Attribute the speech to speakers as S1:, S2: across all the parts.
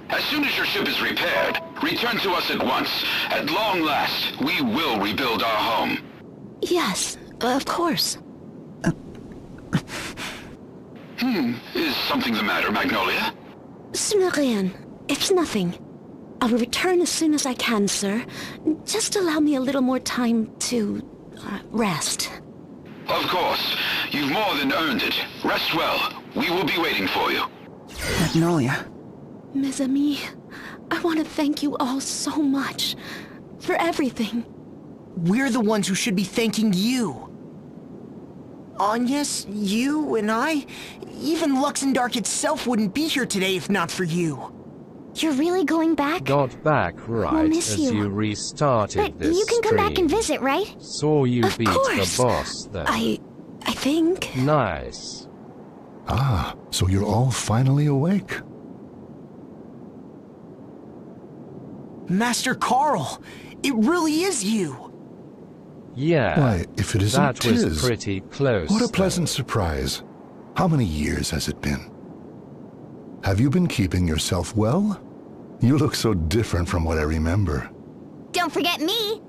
S1: As soon as your ship is repaired, return to us at once. At long last, we will rebuild our home.
S2: Yes, of course.
S1: Is something the matter, Magnolia?
S2: Ce n'est rien. It's nothing. I will return as soon as I can, sir. Just allow me a little more time to rest.
S1: Of course. You've more than earned it. Rest well. We will be waiting for you.
S3: Magnolia.
S2: Mes amis, I want to thank you all so much. For everything.
S4: We're the ones who should be thanking you. Agnes, you and I, even Luxendark itself wouldn't be here today if not for you.
S5: You're really going back?
S6: Got back right
S5: miss
S6: as
S5: you.
S6: you restarted
S5: But
S6: this
S5: you can come back
S6: stream.
S5: and visit, right?
S6: Saw you
S2: Of
S6: beat
S2: course.
S6: the boss then.
S2: I think...
S6: Nice.
S7: Ah, so you're all finally awake.
S4: Master Carl, it really is you.
S6: Yeah.
S7: Why, if it isn't
S6: that was
S7: Tiz,
S6: pretty close.
S7: what a
S6: though.
S7: pleasant surprise. How many years has it been? Have you been keeping yourself well? You look so different from what I remember.
S5: Don't forget me!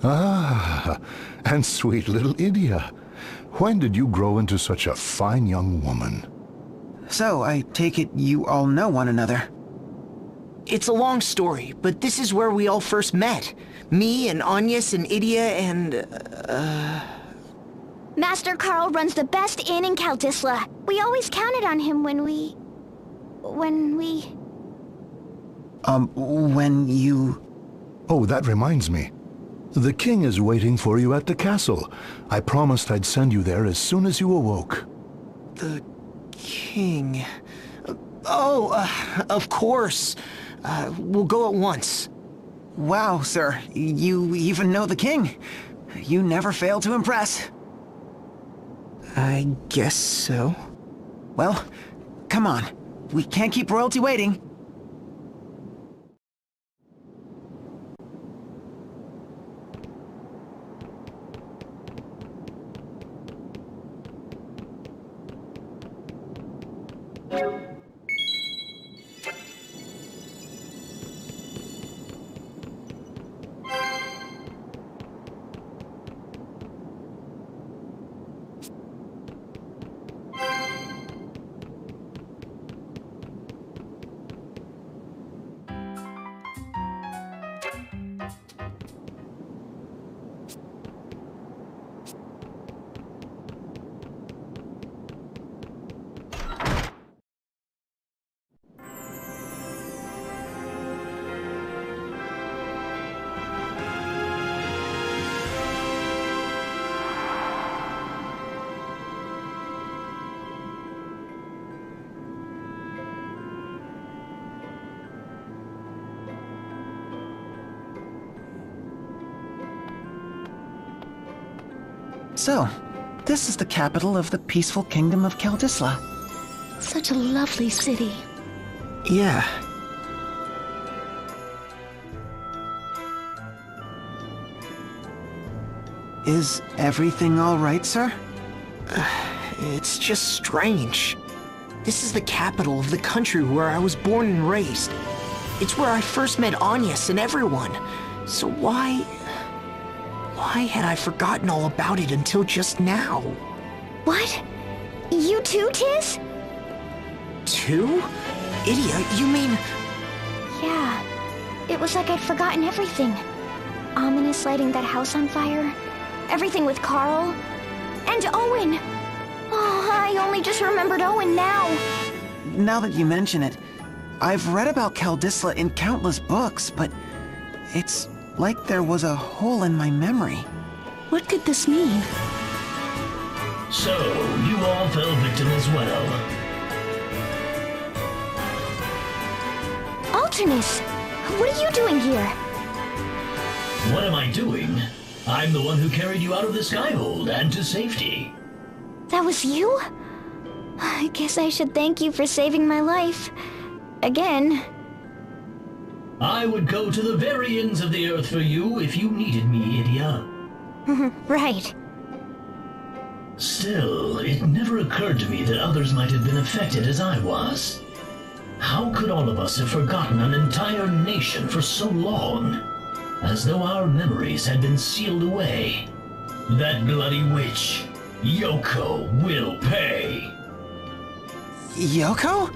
S7: Ah, and sweet little Idia. When did you grow into such a fine young woman?
S3: So, I take it you all know one another.
S4: It's a long story, but this is where we all first met. Me and Agnes and Idia and...
S5: Master Carl runs the best inn in Kaldisla. We always counted on him when we... when you...
S7: Oh, that reminds me. The king is waiting for you at the castle. I promised I'd send you there as soon as you awoke.
S4: The king... of course. We'll go at once.
S3: Wow, sir. You even know the king. You never fail to impress.
S4: I guess so.
S3: Well, come on. We can't keep royalty waiting. So, this is the capital of the peaceful kingdom of Kaldisla.
S2: Such a lovely city.
S4: Yeah.
S3: Is everything all right, sir?
S4: It's just strange. This is the capital of the country where I was born and raised. It's where I first met Agnes and everyone. So why had I forgotten all about it until just now?
S5: What? You too, Tiz?
S4: Two? Idia, you mean...
S5: Yeah. It was like I'd forgotten everything. Ominous lighting that house on fire. Everything with Carl. And Owen. Oh, I only just remembered Owen now.
S3: Now that you mention it, I've read about Kaldisla in countless books, but it's like there was a hole in my memory.
S2: What could this mean?
S8: So, you all fell victim as well.
S5: Alternus, what are you doing here?
S8: What am I doing? I'm the one who carried you out of the Skyhold and to safety.
S5: That was you? I guess I should thank you for saving my life. Again.
S8: I would go to the very ends of the earth for you if you needed me, Idia.
S5: Right.
S8: Still, it never occurred to me that others might have been affected as I was. How could all of us have forgotten an entire nation for so long? As though our memories had been sealed away. That bloody witch, Yoko, will pay.
S3: Yoko?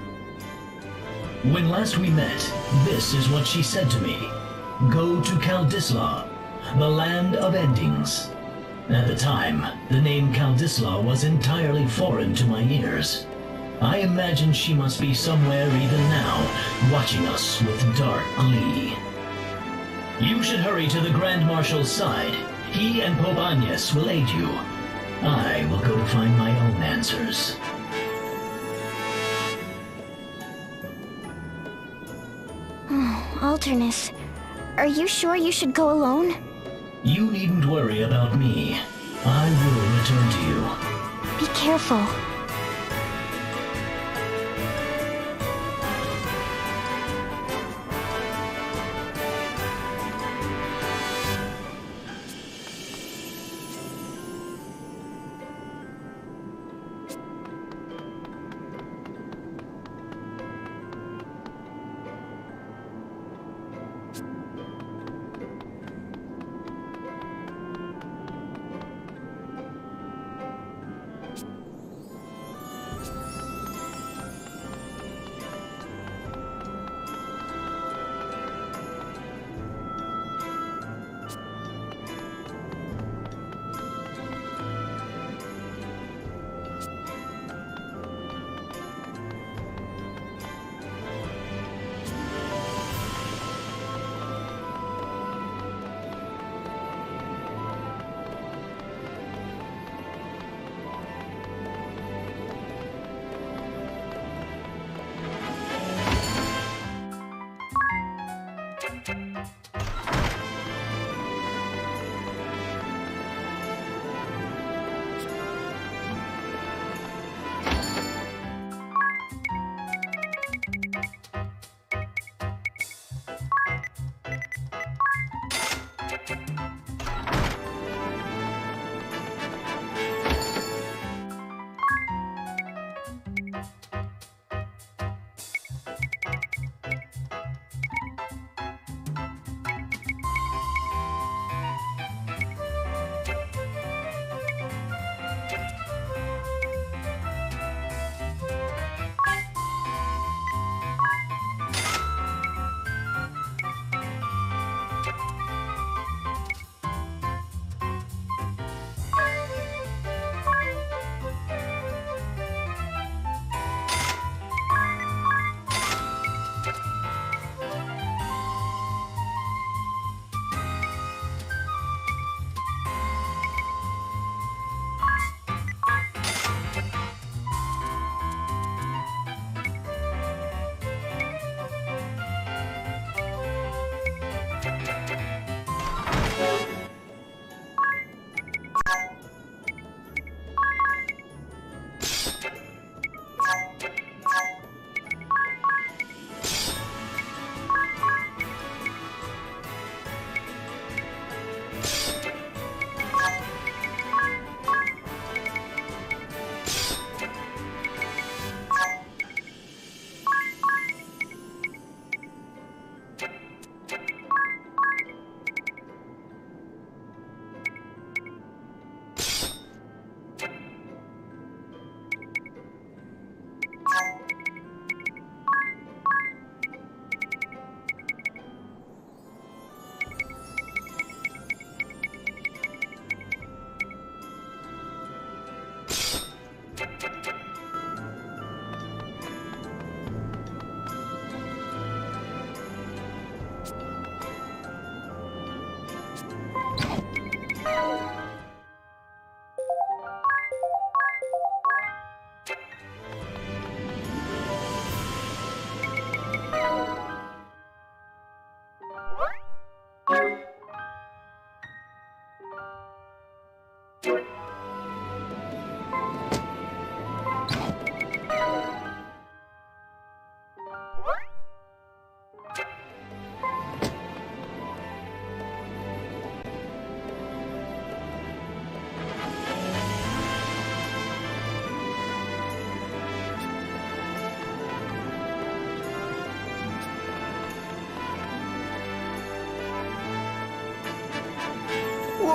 S8: When last we met, this is what she said to me. Go to Kaldisla, the land of endings. At the time, the name Kaldisla was entirely foreign to my ears. I imagine she must be somewhere even now, watching us with dark glee. You should hurry to the Grand Marshal's side. He and Pope Agnes will aid you. I will go to find my own answers.
S5: Alternus, are you sure you should go alone?
S8: You needn't worry about me. I will return to you.
S5: Be careful.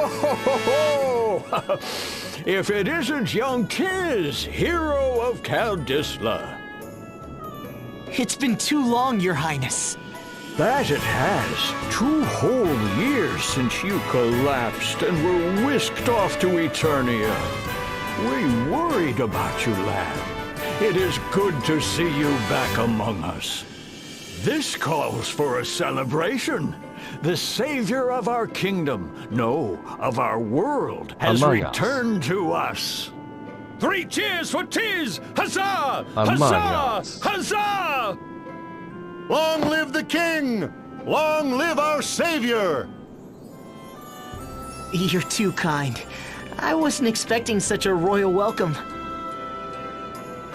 S9: ho! If it isn't young Tiz, hero of Kaldisla.
S4: It's been too long, Your Highness.
S9: That it has. 2 whole years since you collapsed and were whisked off to Eternia. We worried about you, lad. It is good to see you back among us. This calls for a celebration. The savior of our kingdom, no, of our world, has
S6: Among us.
S9: returned to us. 3 cheers for Tiz! Huzzah!
S6: Among
S9: Huzzah!
S6: us.
S9: Huzzah!
S7: Long live the king! Long live our savior!
S4: You're too kind. I wasn't expecting such a royal welcome.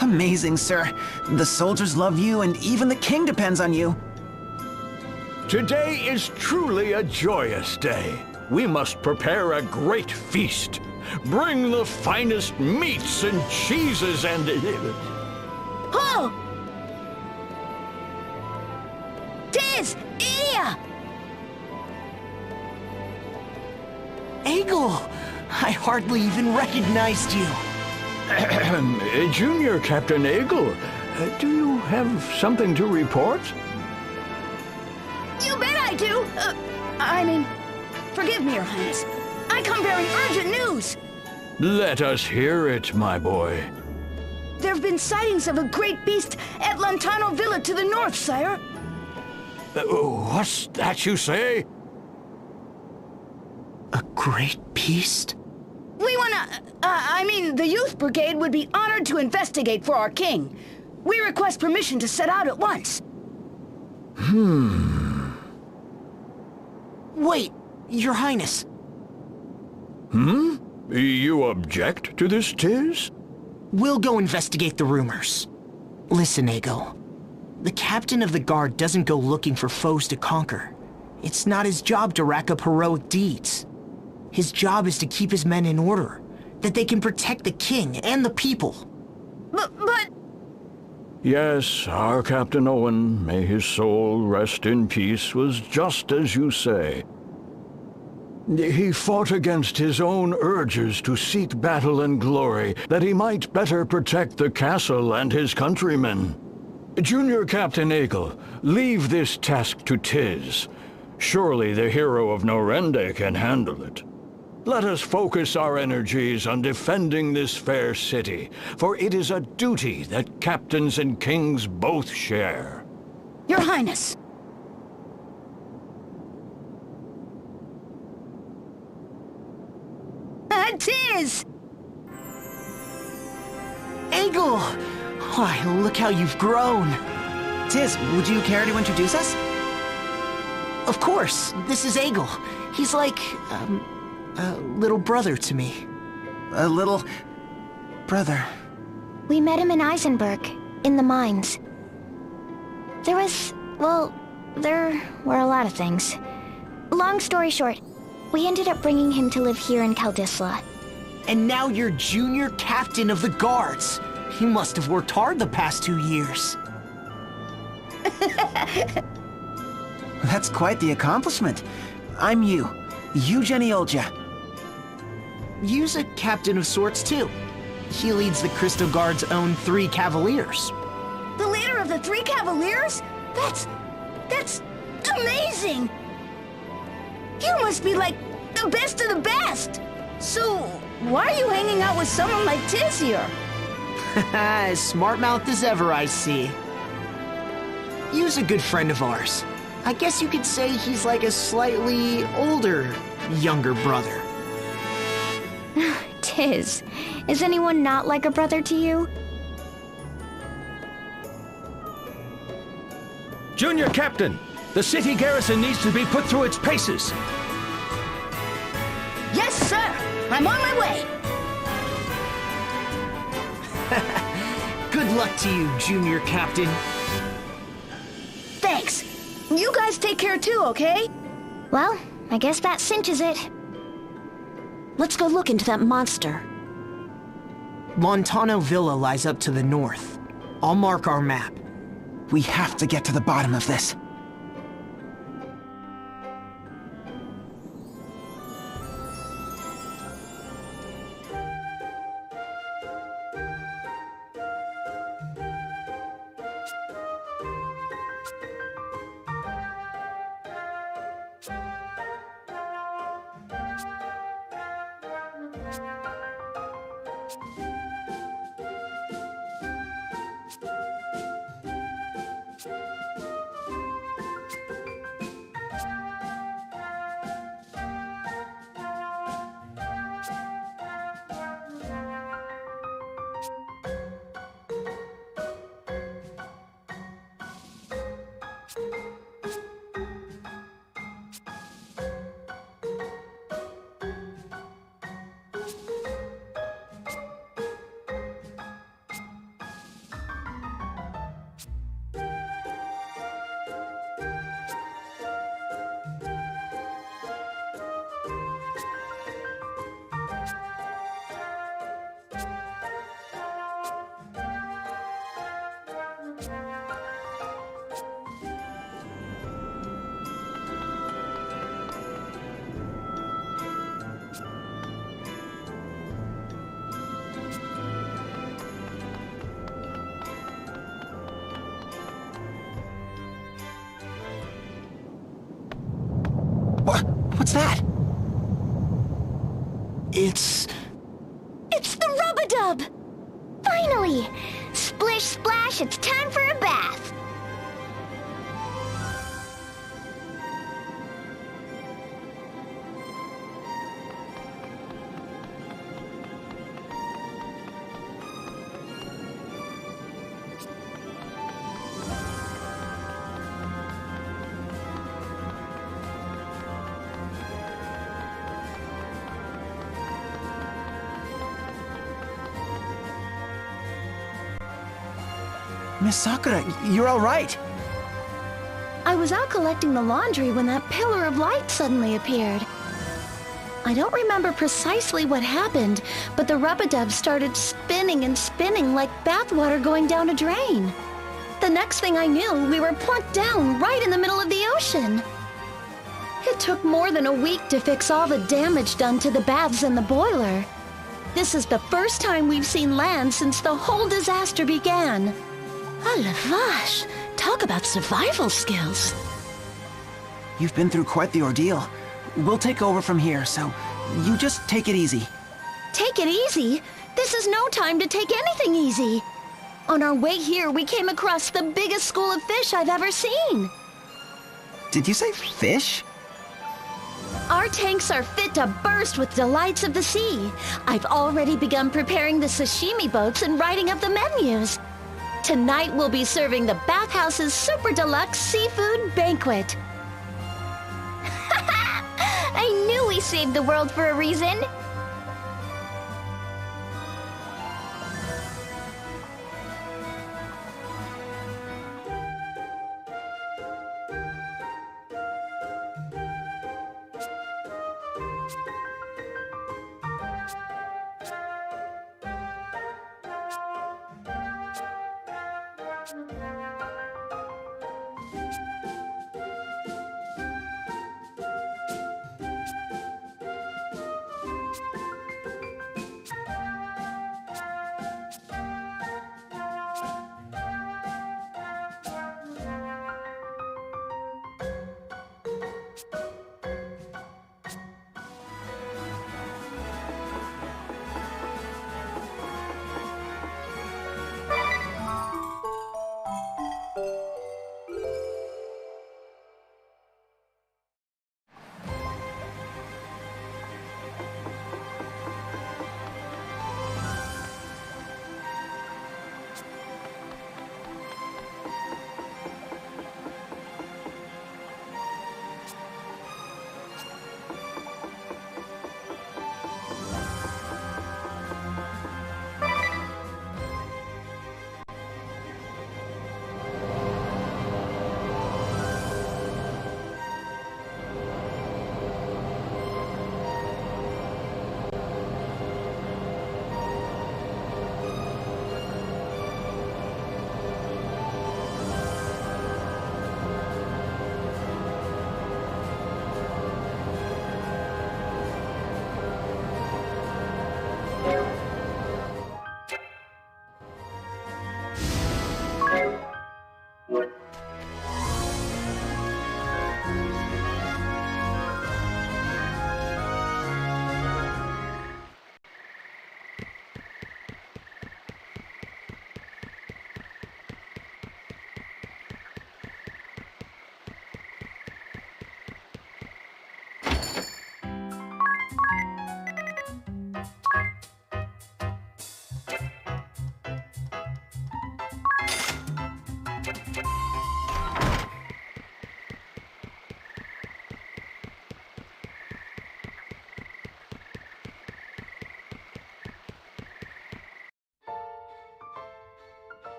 S3: Amazing, sir. The soldiers love you, and even the king depends on you.
S9: Today is truly a joyous day. We must prepare a great feast. Bring the finest meats and cheeses and...
S2: Oh! Tiz! Iya!
S4: Egil! I hardly even recognized you.
S9: Junior Captain Egil, do you have something to report?
S2: You bet I do! Forgive me, Your Highness. I come bearing urgent news!
S9: Let us hear it, my boy.
S2: There have been sightings of a great beast at Lantano Villa to the north, sire.
S9: What's that you say?
S4: A great beast?
S2: We the youth brigade would be honored to investigate for our king. We request permission to set out at once.
S4: Wait, Your Highness.
S9: You object to this, Tiz?
S4: We'll go investigate the rumors. Listen, Egil. The captain of the guard doesn't go looking for foes to conquer. It's not his job to rack up heroic deeds. His job is to keep his men in order, that they can protect the king and the people.
S2: But...
S9: Yes, our Captain Owen, may his soul rest in peace, was just as you say. He fought against his own urges to seek battle and glory, that he might better protect the castle and his countrymen. Junior Captain Egil, leave this task to Tiz. Surely the hero of Norende can handle it. Let us focus our energies on defending this fair city, for it is a duty that captains and kings both share.
S2: Your Highness! Tiz!
S4: Egil! Why, look how you've grown.
S3: Tiz, would you care to introduce us?
S4: Of course, this is Egil. He's like, a little brother to me.
S3: A little... brother.
S5: We met him in Eisenberg, in the mines. There were a lot of things. Long story short, we ended up bringing him to live here in Kaldisla.
S4: And now you're junior captain of the guards. You must have worked hard the past 2 years.
S3: That's quite the accomplishment. I'm Yu Geniolja.
S4: Yu's a captain of sorts, too. He leads the Crystal Guard's own 3 Cavaliers.
S2: The leader of the 3 Cavaliers? That's amazing! You must be like the best of the best! So, why are you hanging out with someone like Tiz here?
S4: As smart-mouthed as ever, I see. Yu's a good friend of ours. I guess you could say he's like a slightly older, younger brother.
S5: Tiz, is anyone not like a brother to you?
S10: Junior Captain, the city garrison needs to be put through its paces.
S2: Yes, sir! I'm on my way!
S4: Good luck to you, Junior Captain.
S2: Thanks. You guys take care too, okay?
S5: Well, I guess that cinches it.
S2: Let's go look into that monster.
S4: Lantano Villa lies up to the north. I'll mark our map.
S3: We have to get to the bottom of this. What's that?
S4: It's
S5: the Rub-a-Dub! Finally! Splish splash, it's time for a bath!
S3: Miss Sakura, you're all right.
S2: I was out collecting the laundry when that pillar of light suddenly appeared. I don't remember precisely what happened, but the Rub-a-Dub started spinning and spinning like bathwater going down a drain. The next thing I knew, we were plunked down right in the middle of the ocean. It took more than a week to fix all the damage done to the baths and the boiler. This is the first time we've seen land since the whole disaster began. Oh la vache! Talk about survival skills.
S3: You've been through quite the ordeal. We'll take over from here, so you just take it easy.
S2: Take it easy? This is no time to take anything easy. On our way here, we came across the biggest school of fish I've ever seen.
S3: Did you say fish?
S2: Our tanks are fit to burst with delights of the sea. I've already begun preparing the sashimi boats and writing up the menus. Tonight we'll be serving the bathhouse's super deluxe seafood banquet.
S5: I knew we saved the world for a reason.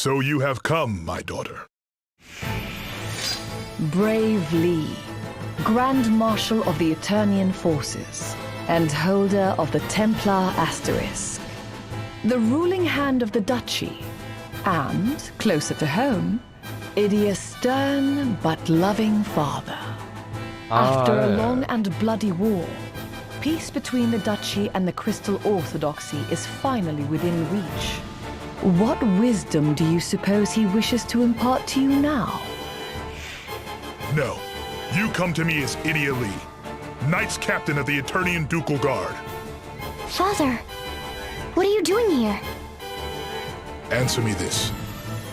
S11: So you have come, my daughter.
S12: Brave Lee, Grand Marshal of the Eternian Forces, and holder of the Templar Asterisk. The ruling hand of the Duchy, and, closer to home, Idia's stern but loving father. After a long and bloody war, peace between the Duchy and the Crystal Orthodoxy is finally within reach. What wisdom do you suppose he wishes to impart to you now?
S11: No. You come to me as Idia Lee, Knights Captain of the Eternian Ducal Guard.
S5: Father, what are you doing here?
S11: Answer me this.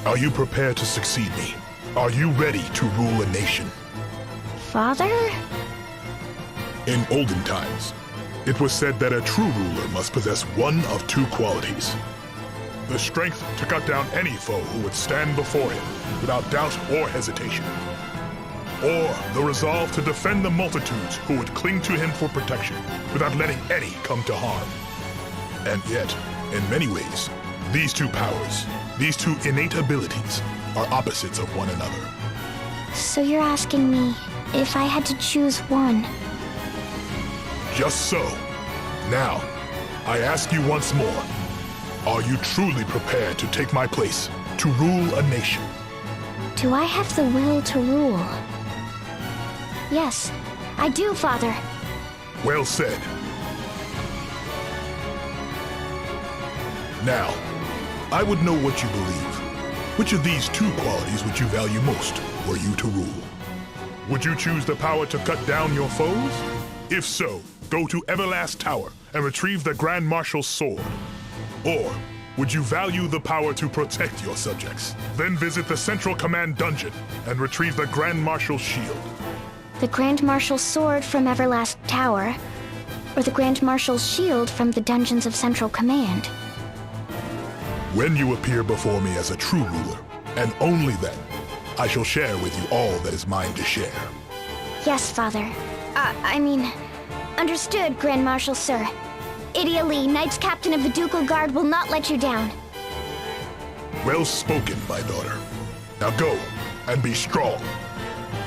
S11: Are you prepared to succeed me? Are you ready to rule a nation?
S5: Father?
S11: In olden times, it was said that a true ruler must possess one of two qualities. The strength to cut down any foe who would stand before him without doubt or hesitation. Or the resolve to defend the multitudes who would cling to him for protection without letting any come to harm. And yet, in many ways, these two powers, these two innate abilities, are opposites of one another.
S5: So you're asking me if I had to choose one?
S11: Just so. Now, I ask you once more, are you truly prepared to take my place, to rule a nation?
S5: Do I have the will to rule? Yes, I do, Father.
S11: Well said. Now, I would know what you believe. Which of these two qualities would you value most were you to rule? Would you choose the power to cut down your foes? If so, go to Everlast Tower and retrieve the Grand Marshal's sword. Or would you value the power to protect your subjects? Then visit the Central Command Dungeon and retrieve the Grand Marshal's shield.
S5: The Grand Marshal's sword from Everlast Tower, or the Grand Marshal's shield from the dungeons of Central Command?
S11: When you appear before me as a true ruler, and only then, I shall share with you all that is mine to share.
S5: Yes, Father. Understood, Grand Marshal, sir. Idia Lee, Knights Captain of the Ducal Guard, will not let you down.
S11: Well spoken, my daughter. Now go, and be strong.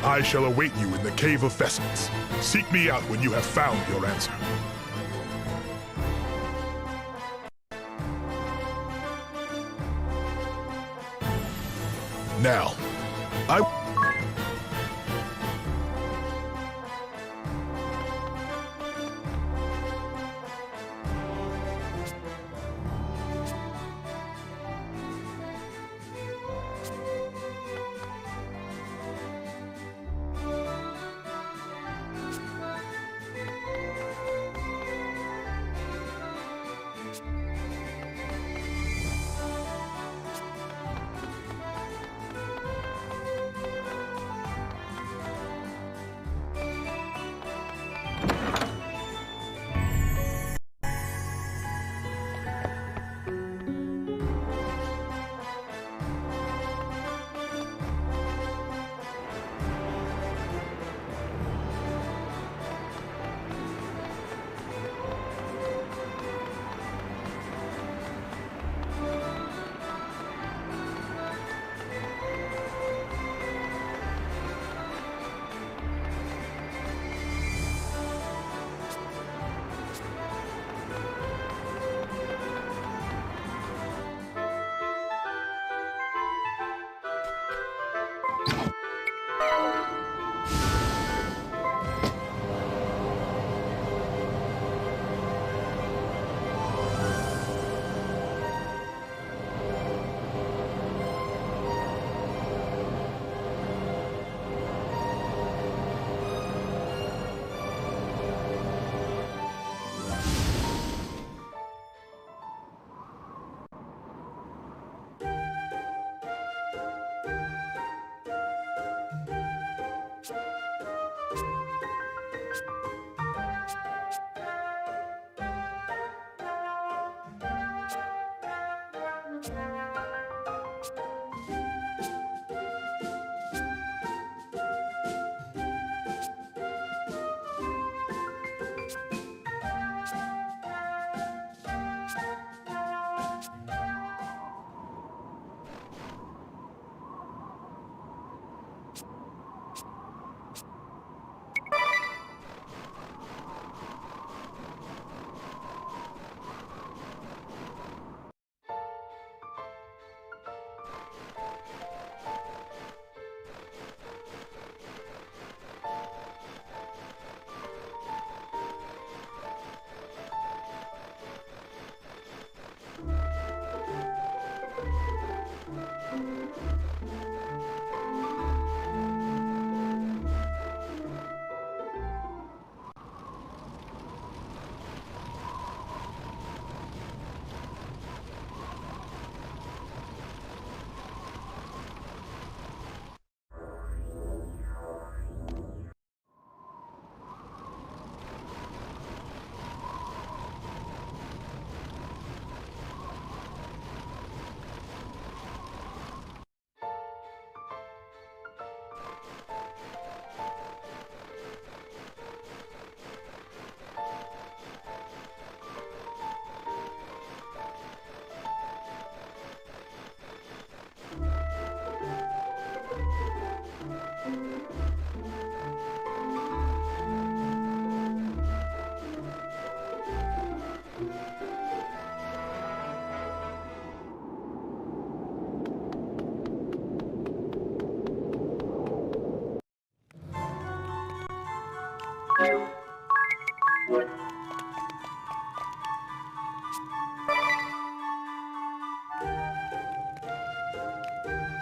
S11: I shall await you in the Cave of Vestments. Seek me out when you have found your answer. Now,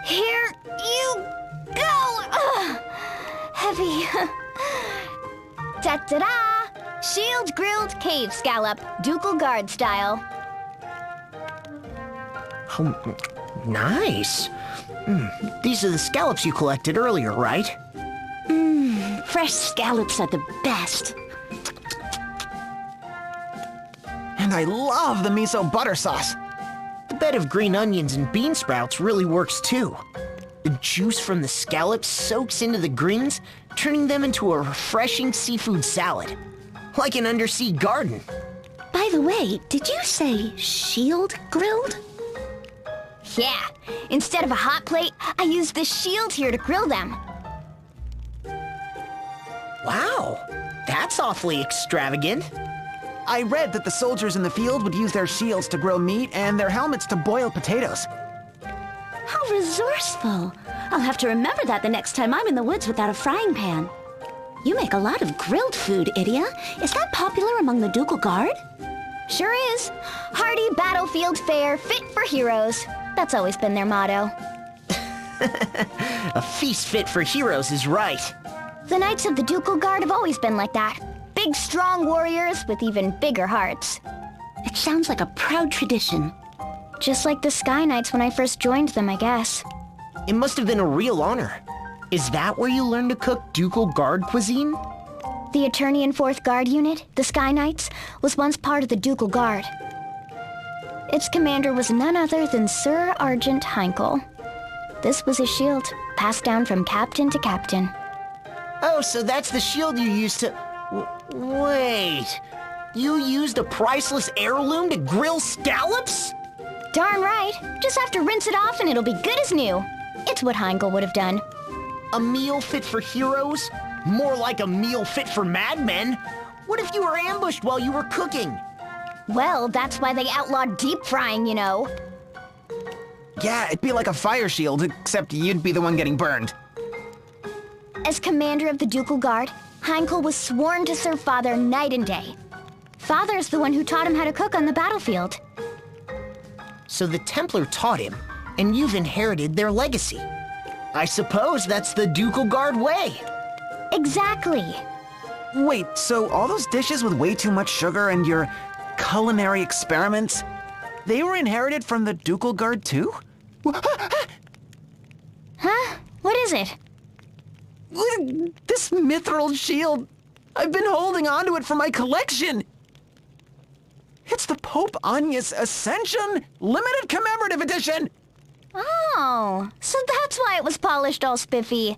S5: Here you go! Ugh, heavy. Ta-ta-da! Shield grilled cave scallop, ducal guard style.
S4: Oh, nice. These are the scallops you collected earlier, right?
S5: Fresh scallops are the best.
S3: And I love the miso butter sauce.
S4: The bed of green onions and bean sprouts really works too. The juice from the scallops soaks into the greens, turning them into a refreshing seafood salad. Like an undersea garden.
S5: By the way, did you say shield grilled? Yeah. Instead of a hot plate, I used this shield here to grill them.
S4: Wow, that's awfully extravagant.
S3: I read that the soldiers in the field would use their shields to grill meat and their helmets to boil potatoes.
S5: How resourceful. I'll have to remember that the next time I'm in the woods without a frying pan. You make a lot of grilled food, Idia. Is that popular among the Ducal Guard? Sure is. Hearty battlefield fare, fit for heroes. That's always been their motto.
S4: A feast fit for heroes is right.
S5: The Knights of the Ducal Guard have always been like that. Big, strong warriors with even bigger hearts. It sounds like a proud tradition. Just like the Sky Knights when I first joined them, I guess.
S4: It must have been a real honor. Is that where you learned to cook Ducal Guard cuisine?
S5: The Eternian 4th Guard Unit, the Sky Knights, was once part of the Ducal Guard. Its commander was none other than Sir Argent Heinkel. This was his shield, passed down from captain to captain.
S4: Oh, so that's the shield you used to... Wait... You used a priceless heirloom to grill scallops?
S5: Darn right. Just have to rinse it off and it'll be good as new. It's what Heinkel would have done.
S4: A meal fit for heroes? More like a meal fit for madmen. What if you were ambushed while you were cooking?
S5: Well, that's why they outlawed deep frying, you know.
S3: Yeah, it'd be like a fire shield, except you'd be the one getting burned.
S5: As commander of the Ducal Guard, Heinkel was sworn to serve Father night and day. Father's the one who taught him how to cook on the battlefield.
S4: So the Templar taught him, and you've inherited their legacy. I suppose that's the Ducal Guard way.
S5: Exactly.
S3: Wait, so all those dishes with way too much sugar and your culinary experiments, they were inherited from the Ducal Guard too?
S5: Huh? What is it?
S3: This mithril shield. I've been holding onto it for my collection. It's the Pope Agnes Ascension Limited Commemorative Edition.
S5: Oh, so that's why it was polished all spiffy.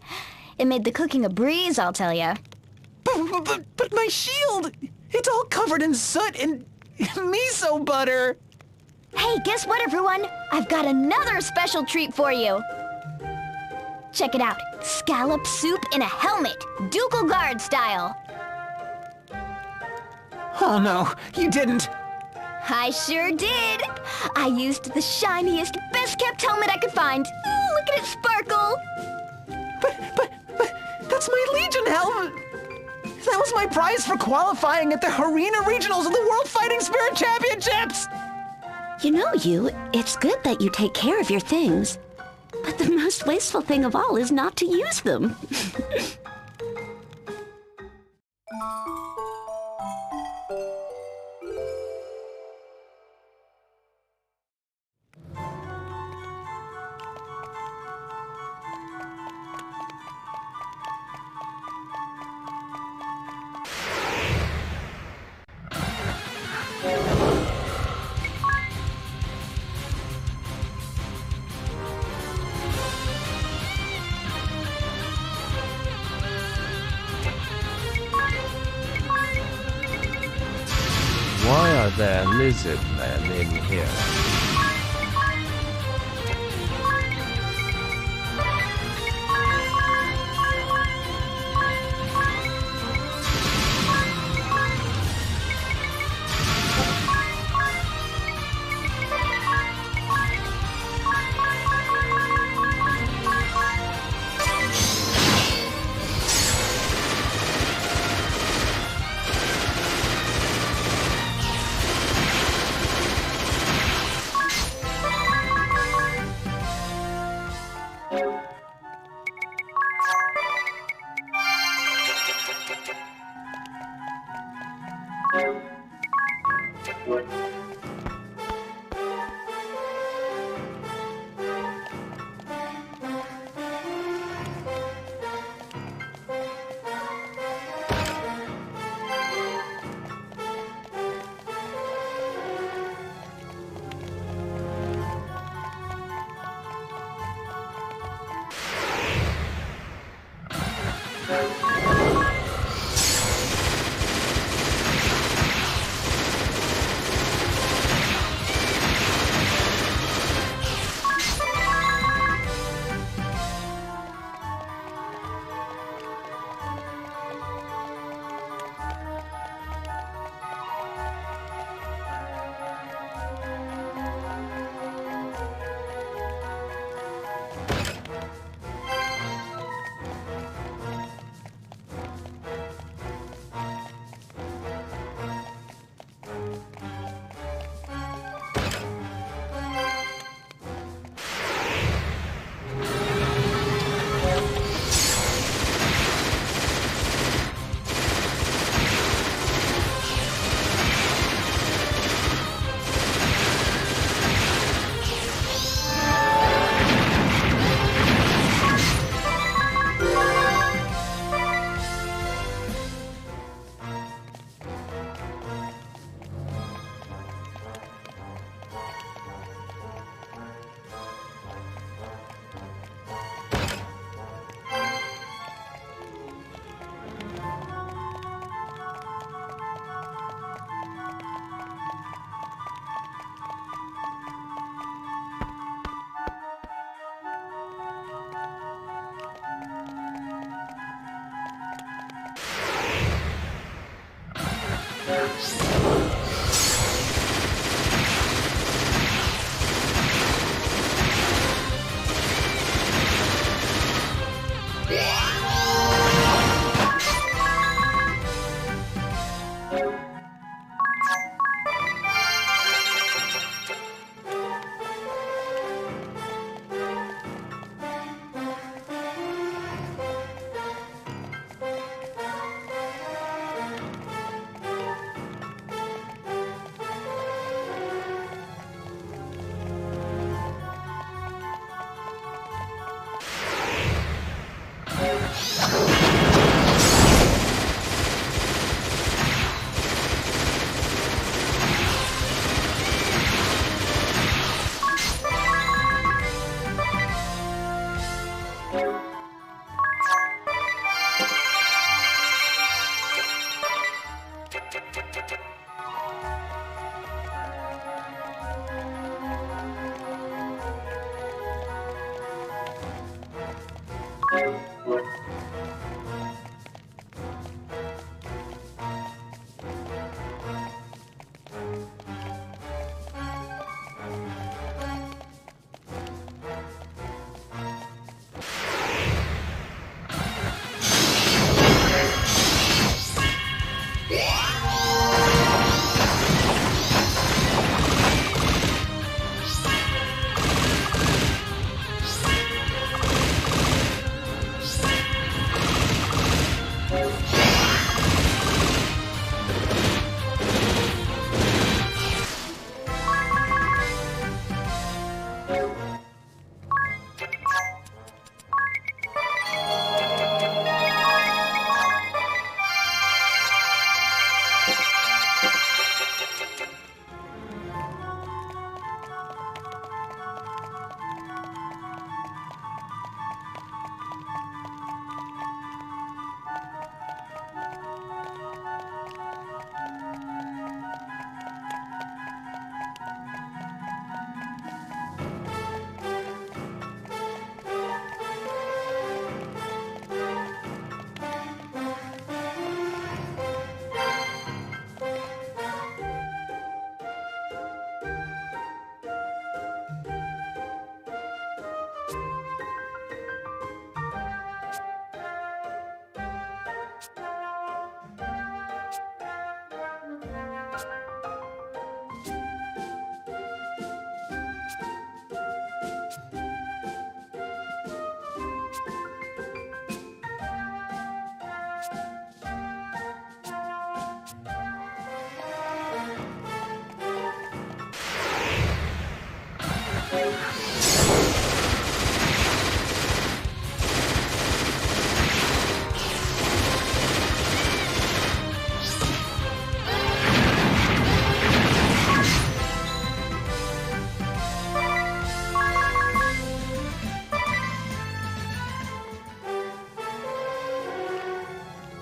S5: It made the cooking a breeze, I'll tell ya.
S3: But my shield, it's all covered in soot and miso butter.
S5: Hey, guess what, everyone? I've got another special treat for you. Check it out. Scallop soup in a helmet, Ducal Guard style.
S3: Oh no, you didn't.
S5: I sure did. I used the shiniest, best-kept helmet I could find. Ooh, look at it sparkle.
S3: But that's my Legion helmet. That was my prize for qualifying at the Harina Regionals of the World Fighting Spirit Championships.
S13: You know, it's good that you take care of your things. But the most wasteful thing of all is not to use them.
S6: Why are there lizard men in here?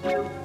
S5: Huh?